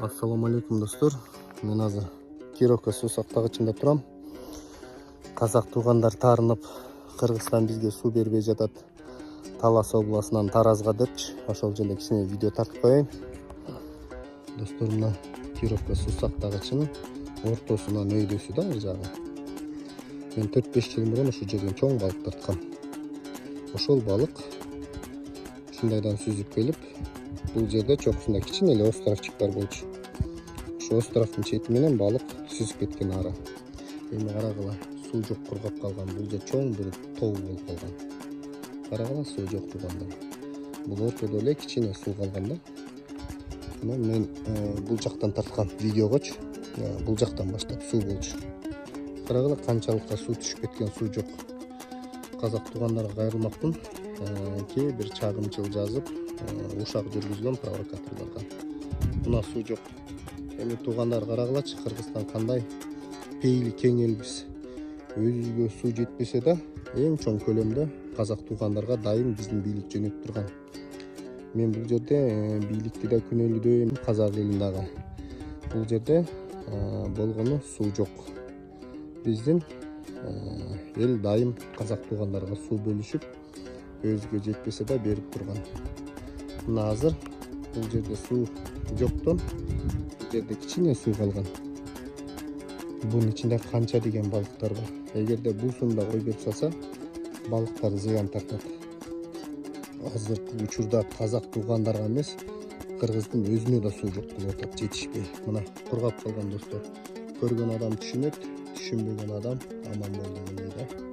Assalamu alaikum достор. Мен азыр Кировка суу сактагычында турам. Казак туугандар таарынып, Кыргызстан бизге суу бербей жатат. Талас областынан Таразга депчи. Ошол жерде кичине видео тартып коеюн. Достор, мына Кировка суу сактагычынын ортосунан өйдөсү да ар жагы. Мен 4-5 жыл мурун ушул жерден чоң балык тарткам. Ошол балык ушундайдан сүзүп келип, бул жерде чокусунда кичине эле островчиктер болчу. Ошо островдун чети менен балык сүзүп кеткен ара. Эми карагыла, суу жок, кургап калган. Бул жер чоң бир тоо болуп калган. Карагыла, суу жок туугандар. Бул ортодо эле кичине суу калган да. Мына мен бул жактан тарткан видеогочу. Бул жактан баштап суу болчу. Карагыла, канчалыкка суу түшүп кеткен, суу жок. Казак туугандарга кайрылмакмын. Кээ бир чагымчыл жазып, ушак жүргүзгөн провокаторлорго. Мына суу жок. Эми туугандар карагылачы, Кыргызстан кандай пейили кең элбиз. Өзүбүзгө суу жетпесе да, эң чоң көлөмдө казак туугандарга дайым биздин бийлик жөнөтүп турган. Мен бул жерде бийликти да күнөөлөдөйм, казак элин дагы. Бул жерде болгону суу жок. Биздин эл дайым казак туугандарга суу бөлүшүп, өзгө жетпесе да берип турган. Мына азыр бул жерде суу жоктон бул жерде кичине суу калган. Бунун ичинде канча деген балыктар бар. Эгерде буусунда койбоп салса, балыктар зыян тартат. Азыркы учурда казак туугандарга эмес, Кыргыздын өзүнө да суу жок болуп атат, жетишпей. Мына кургап калган достор. Көргөн адам түшүнөт, түшүнбөгөн адам аман болду.